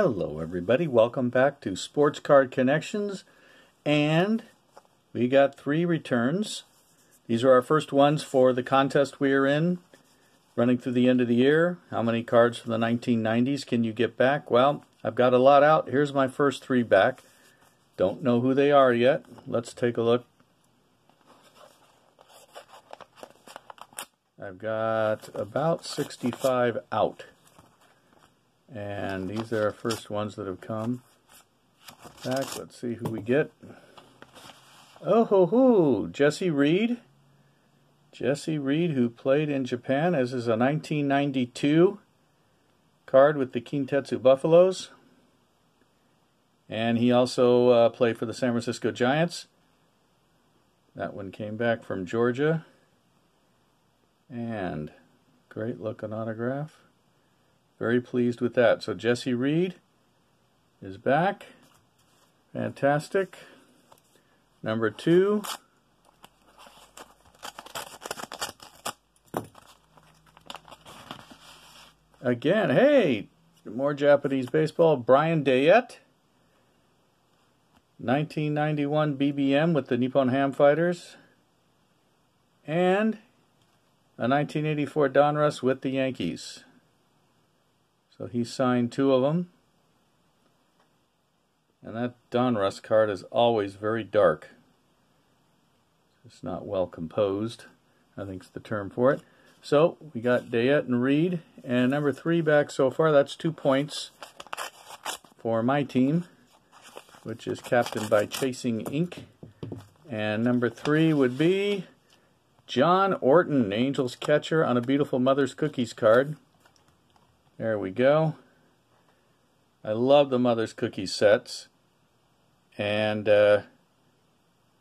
Hello everybody, welcome back to Sports Card Connections, and we got 3 returns. These are our first ones for the contest we are in, running through the end of the year. How many cards from the 1990s can you get back? Well, I've got a lot out. Here's my first 3 back. Don't know who they are yet. Let's take a look. I've got about 65 out. And these are our first ones that have come back. Let's see who we get. Oh ho ho! Jesse Reed. Jesse Reed, who played in Japan. This is a 1992 card with the Kintetsu Buffaloes. And he also played for the San Francisco Giants. That one came back from Georgia. And great looking autograph. Very pleased with that. So Jesse Reed is back. Fantastic. Number 2. Again, hey, more Japanese baseball. Brian Dayette. 1991 BBM with the Nippon Ham Fighters. And a 1984 Donruss with the Yankees. So he signed 2 of them. And that Donruss card is always very dark. It's not well composed, I think's the term for it. So we got Dayette and Reed. And number 3 back so far. That's 2 points for my team, which is captained by Chasing Ink. And number 3 would be John Orton, Angels catcher, on a beautiful Mother's Cookies card. There we go. I love the Mother's Cookies sets. And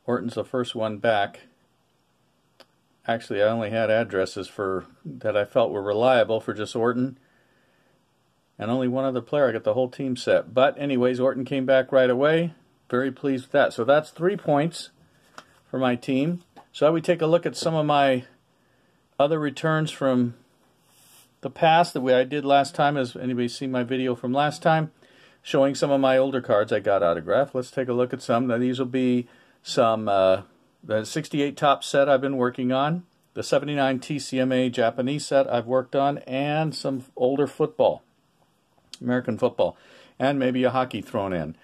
Orton's the first one back. Actually, I only had addresses that I felt were reliable for just Orton. And only one other player. I got the whole team set. But anyways, Orton came back right away. Very pleased with that. So that's 3 points for my team. So we take a look at some of my other returns from the past that I did last time. Has anybody seen my video from last time? Showing some of my older cards I got autographed. Let's take a look at some. Now these will be some, the 68 top set I've been working on, the 79 TCMA Japanese set I've worked on, and some older football, American football, and maybe a hockey thrown in.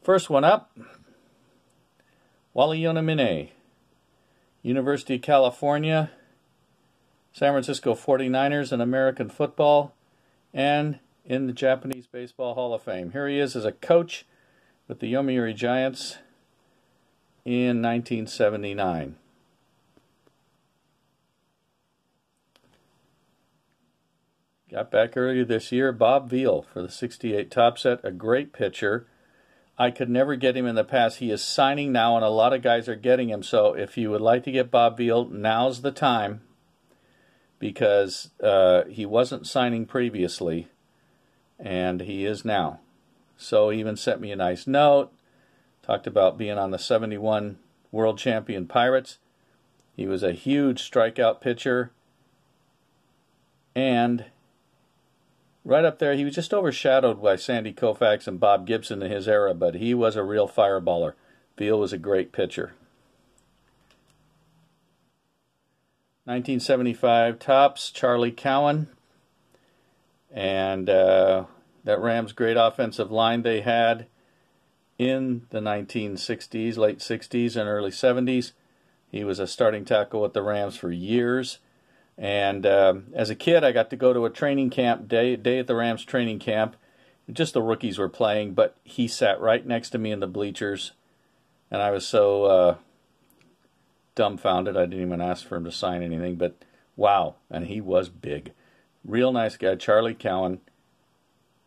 First one up, Wally Yonamine, University of California, San Francisco 49ers in American football, and in the Japanese Baseball Hall of Fame. Here he is as a coach with the Yomiuri Giants in 1979. Got back earlier this year, Bob Veal for the 68 top set, a great pitcher. I could never get him in the past. He is signing now, and a lot of guys are getting him. So if you would like to get Bob Veal, now's the time, because he wasn't signing previously, and he is now. So he even sent me a nice note, talked about being on the 71 World Champion Pirates. He was a huge strikeout pitcher, and right up there, he was just overshadowed by Sandy Koufax and Bob Gibson in his era, but he was a real fireballer. Veal was a great pitcher. 1975 Tops, Charlie Cowan. And that Rams great offensive line they had in the 1960s, late 60s and early 70s. He was a starting tackle with the Rams for years. And as a kid, I got to go to a training camp, day at the Rams training camp. Just the rookies were playing, but he sat right next to me in the bleachers. And I was so dumbfounded, I didn't even ask for him to sign anything. But wow, and he was big. Real nice guy, Charlie Cowan.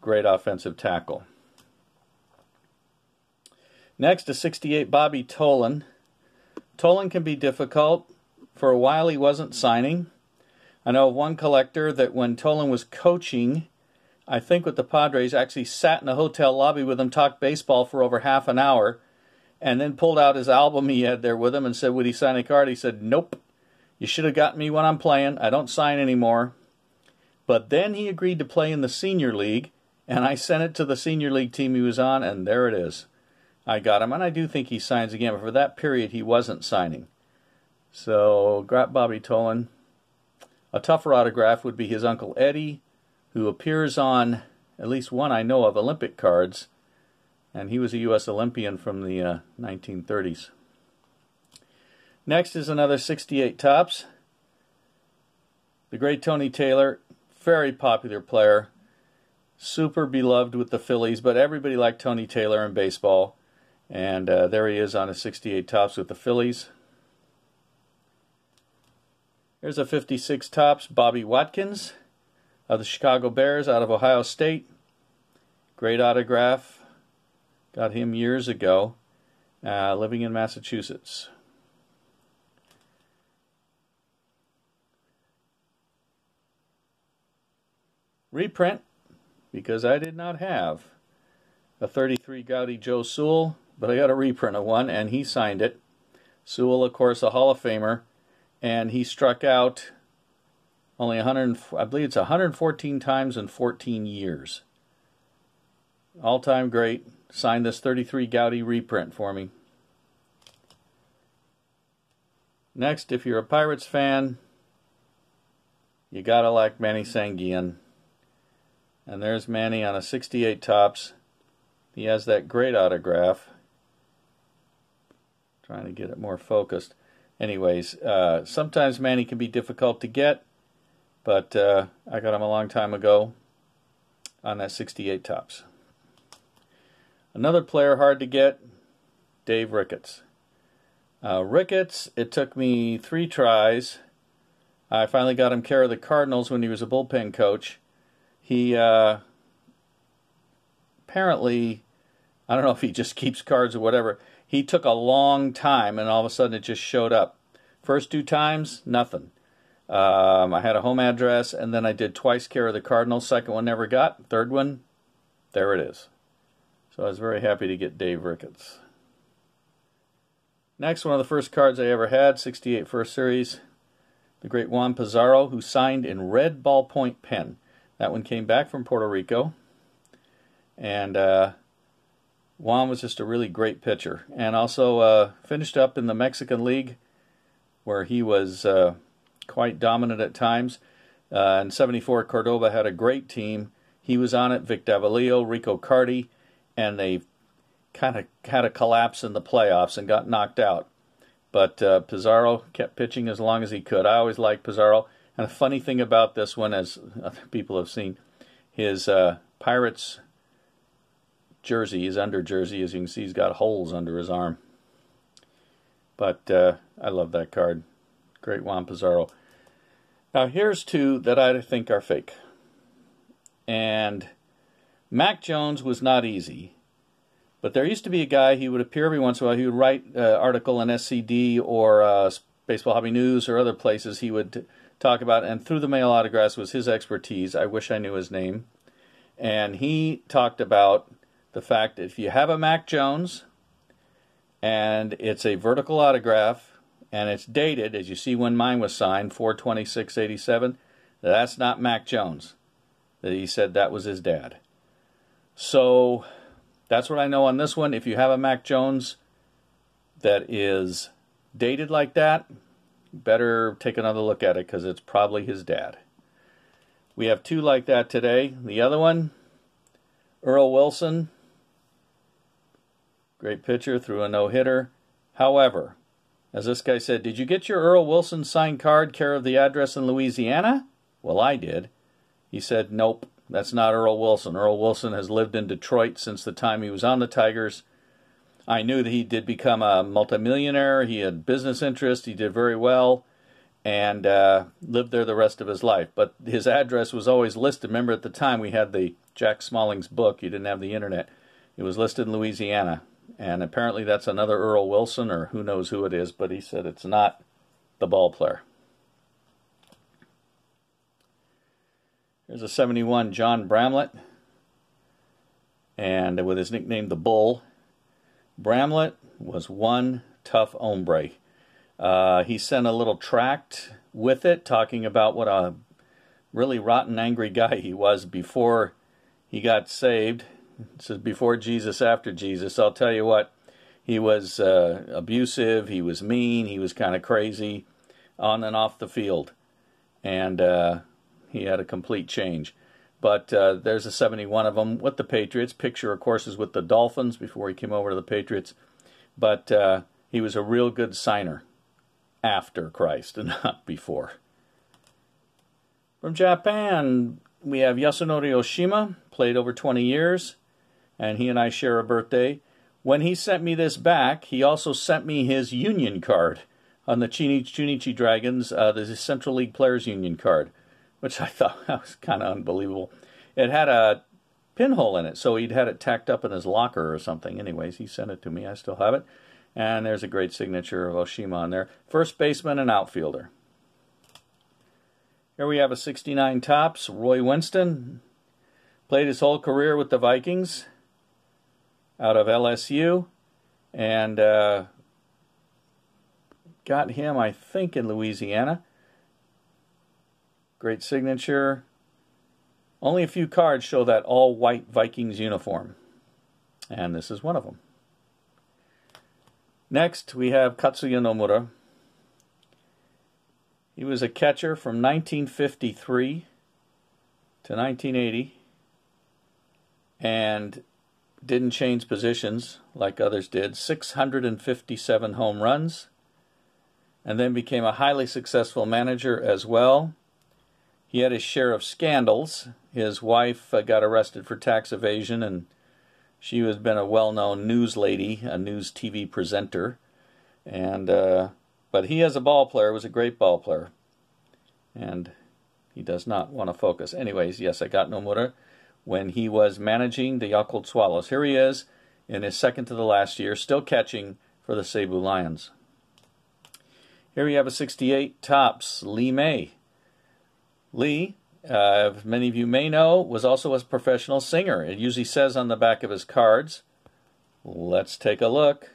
Great offensive tackle. Next, a 68 Bobby Tolen. Tolen can be difficult. For a while, he wasn't signing. I know of one collector that when Tolen was coaching, I think with the Padres, actually sat in the hotel lobby with him, talked baseball for over half an hour, and then pulled out his album he had there with him and said, would he sign a card? He said, nope. You should have gotten me when I'm playing. I don't sign anymore. But then he agreed to play in the senior league, And I sent it to the senior league team he was on, and there it is. I got him, and I do think he signs again, but for that period he wasn't signing. So, got Bobby Tolen. A tougher autograph would be his Uncle Eddie, who appears on at least one I know of Olympic cards, and he was a U.S. Olympian from the 1930s. Next is another 68 Tops. The great Tony Taylor, very popular player, super beloved with the Phillies, but everybody liked Tony Taylor in baseball. And there he is on a 68 Tops with the Phillies. Here's a 56 Tops, Bobby Watkins of the Chicago Bears out of Ohio State. Great autograph. Got him years ago, living in Massachusetts. Reprint, because I did not have a 33 Gaudy Joe Sewell, but I got a reprint of one, and he signed it. Sewell, of course, a Hall of Famer, and he struck out only 114 times in 14 years. All-time great. Signed this 33 Gaudy reprint for me. Next, if you're a Pirates fan, you gotta like Manny Sanguillen. And there's Manny on a 68 Tops. He has that great autograph. Trying to get it more focused. Anyways, sometimes Manny can be difficult to get, but I got him a long time ago on that 68 Tops. Another player hard to get, Dave Ricketts. Ricketts, it took me 3 tries. I finally got him care of the Cardinals when he was a bullpen coach. He apparently, I don't know if he just keeps cards or whatever, he took a long time and all of a sudden it just showed up. First 2 times, nothing. I had a home address and then I did twice care of the Cardinals. Second one never got. Third one, there it is. So I was very happy to get Dave Ricketts. Next, one of the first cards I ever had, 68 First Series, the great Juan Pizarro, who signed in red ballpoint pen. That one came back from Puerto Rico. And Juan was just a really great pitcher. And also finished up in the Mexican League, where he was quite dominant at times. In 74, Cordoba had a great team. He was on it, Vic Davalillo, Rico Carty, and they kind of had a collapse in the playoffs and got knocked out. But Pizarro kept pitching as long as he could. I always liked Pizarro. And the funny thing about this one, as other people have seen, his Pirates jersey, his under jersey, as you can see, he's got holes under his arm. But I love that card. Great Juan Pizarro. Now here's 2 that I think are fake. And Mac Jones was not easy. But there used to be a guy, he would appear every once in a while, he would write an article in SCD or Baseball Hobby News or other places he would talk about, and through the mail autographs was his expertise. I wish I knew his name. And he talked about the fact that if you have a Mac Jones and it's a vertical autograph and it's dated, as you see when mine was signed, 4/26/87, that's not Mac Jones. That he said that was his dad. So that's what I know on this one. If you have a Mac Jones that is dated like that, better take another look at it because it's probably his dad. We have 2 like that today. The other one, Earl Wilson, great pitcher, threw a no-hitter. However, as this guy said, did you get your Earl Wilson signed card care of the address in Louisiana? Well, I did. He said, nope, that's not Earl Wilson. Earl Wilson has lived in Detroit since the time he was on the Tigers. I knew that he did become a multimillionaire. He had business interests. He did very well and lived there the rest of his life. But his address was always listed. Remember, at the time, we had the Jack Smalling's book. You didn't have the internet. It was listed in Louisiana. And apparently that's another Earl Wilson, or who knows who it is, but he said it's not the ball player. Here's a 71 John Bramlett, and with his nickname the Bull. Bramlett was one tough hombre. He sent a little tract with it talking about what a really rotten, angry guy he was before he got saved. This is before Jesus, after Jesus. I'll tell you what, he was abusive, he was mean, he was kind of crazy on and off the field. And he had a complete change. But there's a 71 of them with the Patriots. Picture, of course, is with the Dolphins before he came over to the Patriots. But he was a real good signer after Christ and not before. From Japan, we have Yasunori Oshima, played over 20 years, and he and I share a birthday. When he sent me this back, he also sent me his union card on the Chunichi Dragons, the Central League Players Union card, which I thought was kind of unbelievable. It had a pinhole in it, so he'd had it tacked up in his locker or something. Anyways, he sent it to me. I still have it. And there's a great signature of Oshima on there. First baseman and outfielder. Here we have a 69 Tops, Roy Winston. Played his whole career with the Vikings out of LSU. And got him, I think, in Louisiana. Great signature. Only a few cards show that all-white Vikings uniform. And this is one of them. Next, we have Katsuya Nomura. He was a catcher from 1953 to 1980 and didn't change positions like others did. 657 home runs, and then became a highly successful manager as well. He had his share of scandals. His wife got arrested for tax evasion, and she has been a well-known news lady, a news TV presenter. And but he, as a ball player, was a great ball player. And he does not want to focus. Anyways, yes, I got Nomura when he was managing the Yakult Swallows. Here he is in his second to the last year, still catching for the Cebu Lions. Here we have a 68 Tops, Lee May. Lee, many of you may know, was also a professional singer. It usually says on the back of his cards. Let's take a look.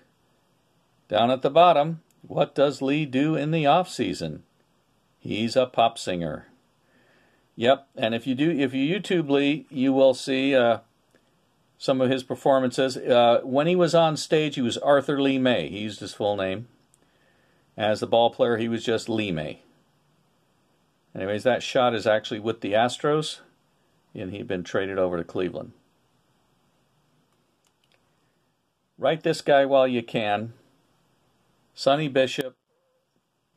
Down at the bottom, what does Lee do in the off-season? He's a pop singer. Yep, and if you YouTube Lee, you will see some of his performances. When he was on stage, he was Arthur Lee May. He used his full name. As the ball player, he was just Lee May. Anyways, that shot is actually with the Astros, and he'd been traded over to Cleveland. Write this guy while you can. Sonny Bishop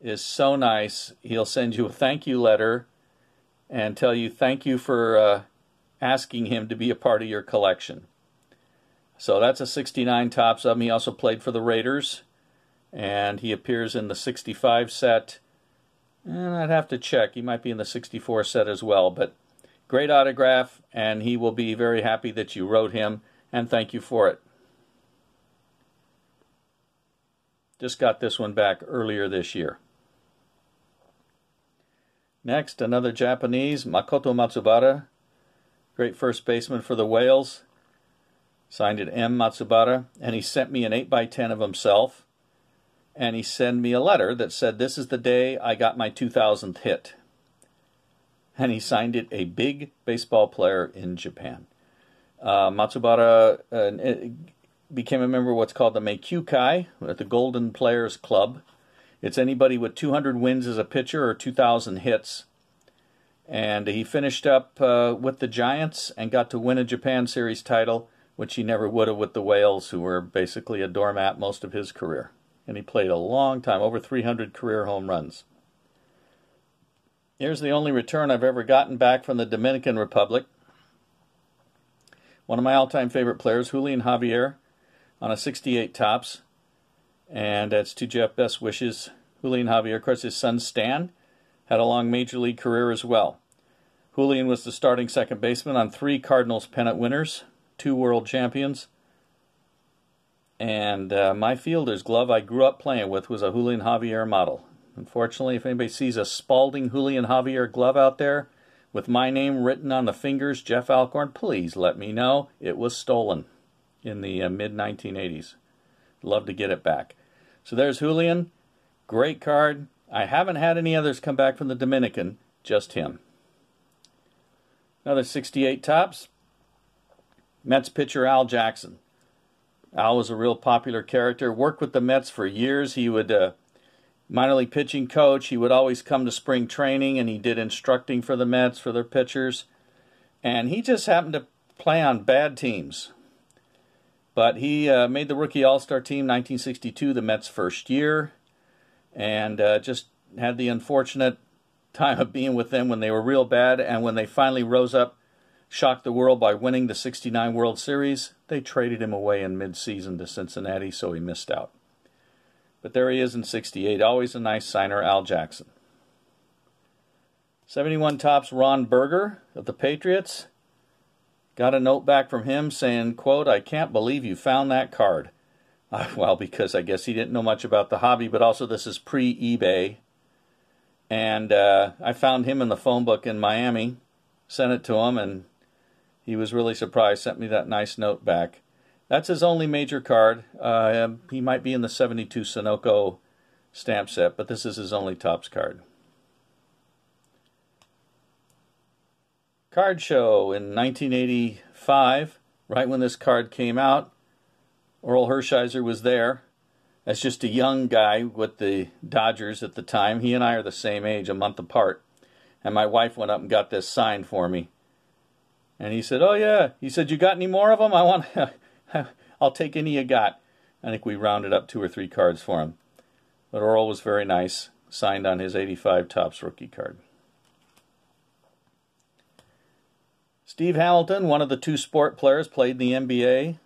is so nice. He'll send you a thank you letter and tell you thank you for asking him to be a part of your collection. So that's a 69 Tops of him. He also played for the Raiders, and he appears in the 65 set. And I'd have to check. He might be in the 64 set as well. But great autograph, and he will be very happy that you wrote him, and thank you for it. Just got this one back earlier this year. Next, another Japanese, Makoto Matsubara. Great first baseman for the Whales. Signed it M. Matsubara. And he sent me an 8x10 of himself. And he sent me a letter that said, this is the day I got my 2000th hit. And he signed it, a big baseball player in Japan. Matsubara became a member of what's called the Meikyukai, at the Golden Players Club. It's anybody with 200 wins as a pitcher or 2,000 hits. And he finished up with the Giants and got to win a Japan Series title, which he never would have with the Whales, who were basically a doormat most of his career. And he played a long time, over 300 career home runs. Here's the only return I've ever gotten back from the Dominican Republic. One of my all-time favorite players, Julian Javier, on a 68 Tops. And that's to Jeff Best wishes. Julian Javier, of course, his son Stan had a long major league career as well. Julian was the starting second baseman on 3 Cardinals pennant winners, 2 world champions. And my fielder's glove I grew up playing with was a Julian Javier model. Unfortunately, if anybody sees a Spalding Julian Javier glove out there with my name written on the fingers, Jeff Alcorn, please let me know. It was stolen in the mid-1980s. Love to get it back. So there's Julian. Great card. I haven't had any others come back from the Dominican, just him. Another 68 Tops. Mets pitcher Al Jackson. Al was a real popular character, worked with the Mets for years. He would minor league pitching coach. He would always come to spring training, and he did instructing for the Mets, for their pitchers. And he just happened to play on bad teams. But he made the rookie all-star team 1962, the Mets' first year, and just had the unfortunate time of being with them when they were real bad, and when they finally rose up, shocked the world by winning the '69 World Series, they traded him away in mid-season to Cincinnati, so he missed out. But there he is in '68, always a nice signer, Al Jackson. 71 Tops Ron Berger of the Patriots. Got a note back from him saying, quote, "I can't believe you found that card." Well, because I guess he didn't know much about the hobby, but also this is pre-eBay. And I found him in the phone book in Miami, sent it to him, and he was really surprised, sent me that nice note back. That's his only major card. He might be in the 72 Sunoco stamp set, but this is his only Topps card. Card show in 1985, right when this card came out. Orel Hershiser was there as just a young guy with the Dodgers at the time. He and I are the same age, a month apart. And my wife went up and got this signed for me. And he said, "Oh yeah." He said, "You got any more of them? I want. I'll take any you got." I think we rounded up 2 or 3 cards for him. But Orel was very nice, signed on his '85 Topps rookie card. Steve Hamilton, one of the 2 sport players, played in the NBA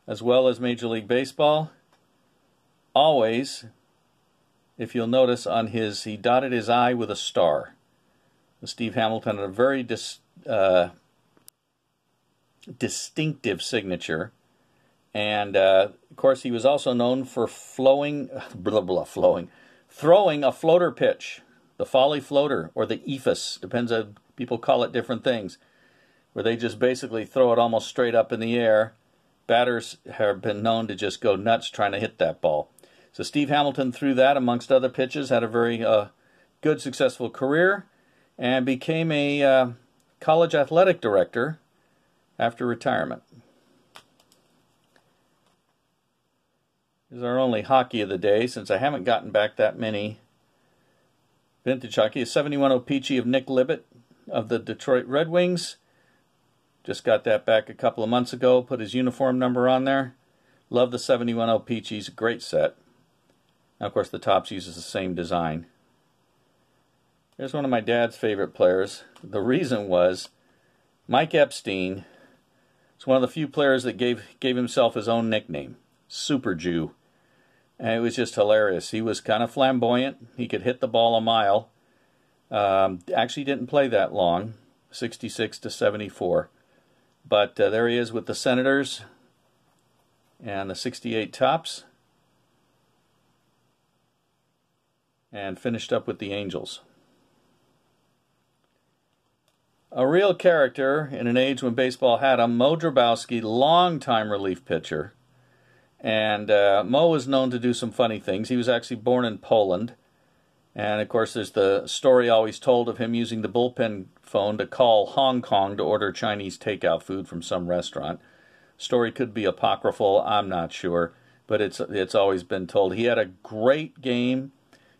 as well as Major League Baseball. Always, if you'll notice, on his, he dotted his I with a star. Steve Hamilton had a very distinctive signature. And, of course, he was also known for throwing a floater pitch, the Folly floater, or the ephus, depends on, people call it different things, where they just basically throw it almost straight up in the air. Batters have been known to just go nuts trying to hit that ball. So Steve Hamilton threw that amongst other pitches, had a very good, successful career, and became a college athletic director after retirement. This is our only hockey of the day, since I haven't gotten back that many vintage hockey. A 71 O-Pee-Chee of Nick Libett of the Detroit Red Wings. Just got that back a couple of months ago. Put his uniform number on there. Love the 71 O-Pee-Chees. Great set. Now, of course, the Topps uses the same design. Here's one of my dad's favorite players. The reason was Mike Epstein is one of the few players that gave himself his own nickname, Super Jew. And it was just hilarious. He was kind of flamboyant. He could hit the ball a mile. Actually didn't play that long, 66 to 74. But there he is with the Senators and the 68 Topps. And finished up with the Angels. A real character in an age when baseball had him, Mo Drabowski, longtime relief pitcher. And Mo was known to do some funny things. He was actually born in Poland. And, of course, there's the story always told of him using the bullpen phone to call Hong Kong to order Chinese takeout food from some restaurant. Story could be apocryphal, I'm not sure, but it's always been told. He had a great game.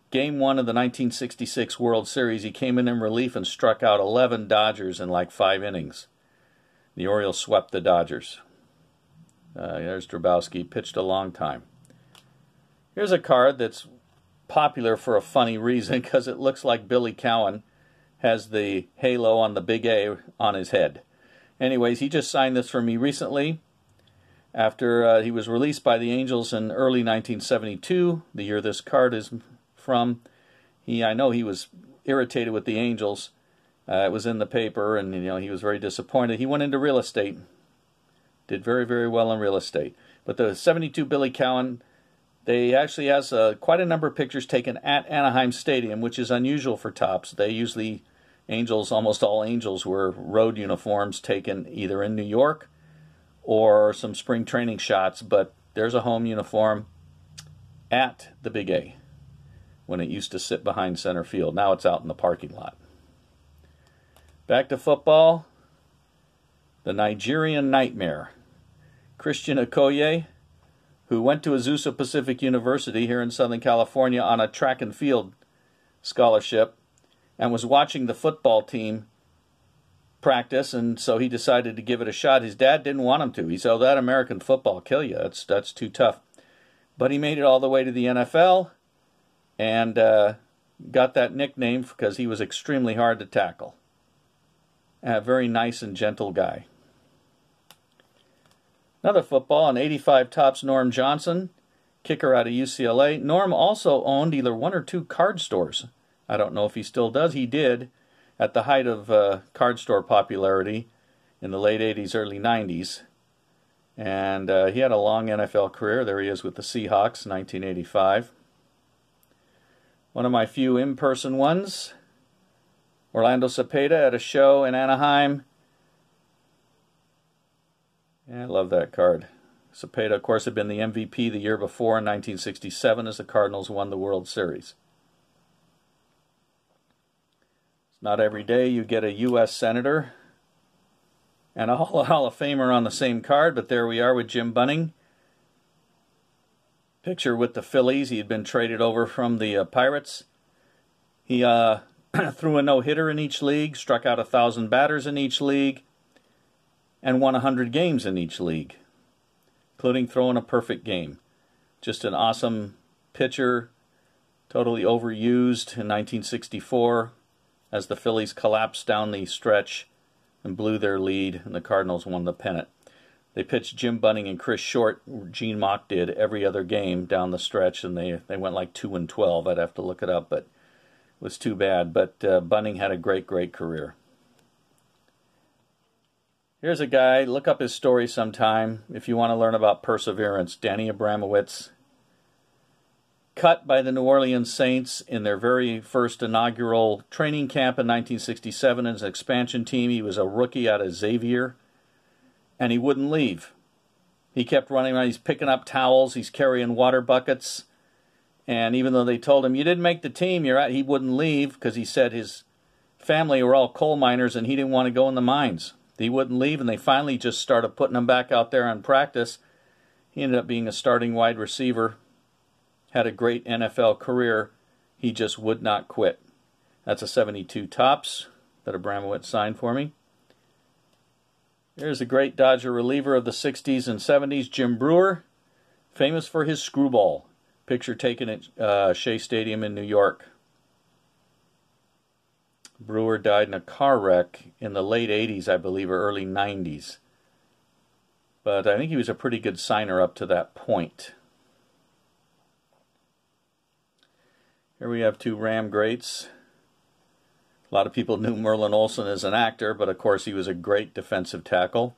Game 1 of the 1966 World Series, he came in relief and struck out 11 Dodgers in like 5 innings. The Orioles swept the Dodgers. There's Drabowski, pitched a long time. Here's a card that's popular for a funny reason, because it looks like Billy Cowan has the halo on the big A on his head. Anyways, he just signed this for me recently after he was released by the Angels in early 1972, the year this card is from. I know he was irritated with the Angels. It was in the paper, and he was very disappointed. He went into real estate, did very, very well in real estate. But the 72 Billy Cowan, they actually has quite a number of pictures taken at Anaheim Stadium, which is unusual for Topps. They usually, Angels, almost all Angels were road uniforms taken either in New York or some spring training shots, but there's a home uniform at the Big A when it used to sit behind center field. Now it's out in the parking lot. Back to football. the Nigerian Nightmare, Christian Okoye, who went to Azusa Pacific University here in Southern California on a track and field scholarship and was watching the football team practice, and so he decided to give it a shot. His dad didn't want him to. He said, "Oh, that American football kill you. That's too tough." But he made it all the way to the NFL and got that nickname because he was extremely hard to tackle. A very nice and gentle guy. Another football, an 85 Tops Norm Johnson, kicker out of UCLA. Norm also owned either one or two card stores. I don't know if he still does. He did at the height of card store popularity in the late 80s, early 90s. And he had a long NFL career. There he is with the Seahawks, 1985. One of my few in-person ones, Orlando Cepeda at a show in Anaheim. Yeah, I love that card. Cepeda, of course, had been the MVP the year before in 1967 as the Cardinals won the World Series. It's not every day you get a U.S. Senator and a Hall of Famer on the same card, but there we are with Jim Bunning. Picture with the Phillies. He had been traded over from the Pirates. He threw a no-hitter in each league, struck out 1,000 batters in each league, and won 100 games in each league, including throwing a perfect game. Just an awesome pitcher, totally overused in 1964 as the Phillies collapsed down the stretch and blew their lead, and the Cardinals won the pennant. They pitched Jim Bunning and Chris Short. Gene Mock did every other game down the stretch, and they went like 2-12. I'd have to look it up, but it was too bad. But Bunning had a great career. Here's a guy, look up his story sometime if you want to learn about perseverance. Danny Abramowitz, cut by the New Orleans Saints in their very first inaugural training camp in 1967 as an expansion team. He was a rookie out of Xavier, and he wouldn't leave. He kept running around. He's picking up towels. He's carrying water buckets. And even though they told him, "You didn't make the team, you're out," he wouldn't leave because he said his family were all coal miners and he didn't want to go in the mines. He wouldn't leave, and they finally just started putting him back out there on practice. He ended up being a starting wide receiver, had a great NFL career. He just would not quit. That's a 72 Tops that Abramowitz signed for me. There's a great Dodger reliever of the 60s and 70s, Jim Brewer, famous for his screwball. Picture taken at Shea Stadium in New York. Brewer died in a car wreck in the late 80s, I believe, or early 90s. But I think he was a pretty good signer up to that point. Here we have two Ram greats. A lot of people knew Merlin Olson as an actor, but of course he was a great defensive tackle.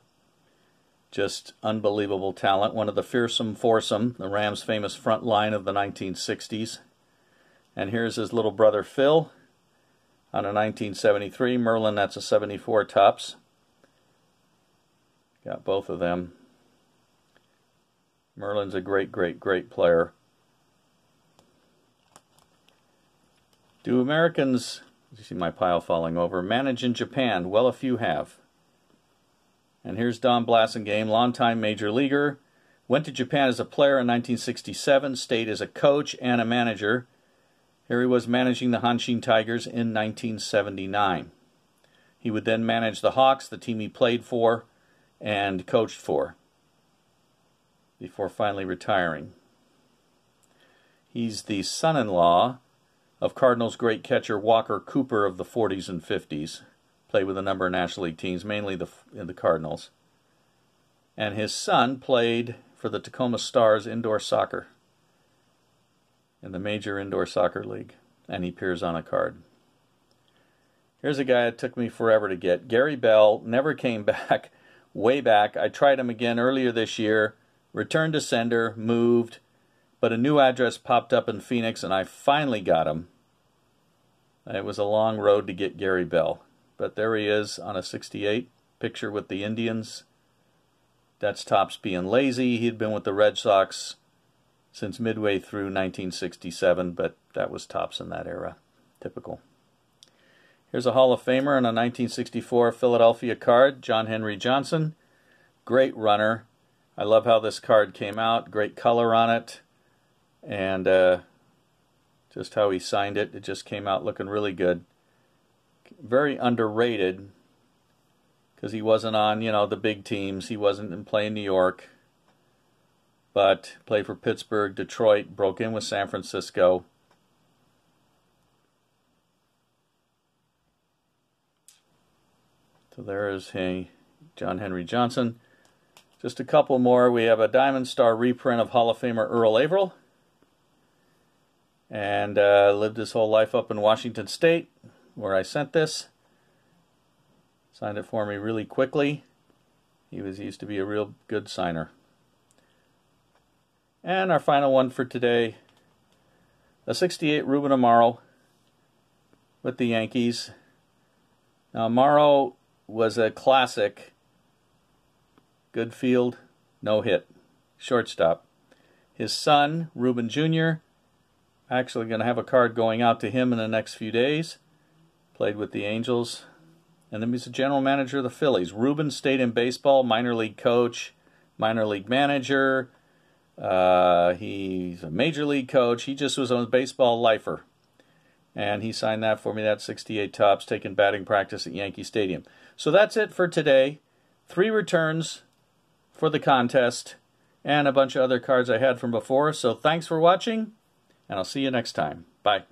Just unbelievable talent. One of the fearsome foursome, the Rams' famous front line of the 1960s. And here's his little brother Phil on a 1973. Merlin, that's a 74 Tops. Got both of them. Merlin's a great player. Do Americans, you see my pile falling over, manage in Japan? Well, a few have. And here's Don Blasingame, longtime major leaguer. Went to Japan as a player in 1967, stayed as a coach and a manager. Here he was managing the Hanshin Tigers in 1979. He would then manage the Hawks, the team he played for and coached for, before finally retiring. He's the son-in-law of Cardinals great catcher Walker Cooper of the 40s and 50s. Played with a number of National League teams, mainly the Cardinals. And his son played for the Tacoma Stars indoor soccer in the Major Indoor Soccer League, and he appears on a card. Here's a guy that took me forever to get. Gary Bell never came back, way back. I tried him again earlier this year, returned to sender, moved, but a new address popped up in Phoenix, and I finally got him. It was a long road to get Gary Bell. But there he is on a 68, picture with the Indians. That's Tops being lazy. He'd been with the Red Sox since midway through 1967, but that was Tops in that era. Typical. Here's a Hall of Famer and a 1964 Philadelphia card, John Henry Johnson. Great runner. I love how this card came out. Great color on it. And just how he signed it. It just came out looking really good. Very underrated because he wasn't on, you know, the big teams. He wasn't playing New York. But played for Pittsburgh, Detroit, broke in with San Francisco. So there is John Henry Johnson. Just a couple more. We have a Diamond Star reprint of Hall of Famer Earl April. And lived his whole life up in Washington State, where I sent this. Signed it for me really quickly. He used to be a real good signer. And our final one for today, a 68 Ruben Amaro with the Yankees. Now Amaro was a classic. Good field, no hit. Shortstop. His son, Ruben Jr., actually going to have a card going out to him in the next few days. Played with the Angels. And then he's the general manager of the Phillies. Ruben stayed in baseball, minor league coach, minor league manager. He's a major league coach. He just was a baseball lifer. And he signed that for me, that 68 Tops, taking batting practice at Yankee Stadium. So that's it for today. 3 returns for the contest and a bunch of other cards I had from before. So thanks for watching, and I'll see you next time. Bye.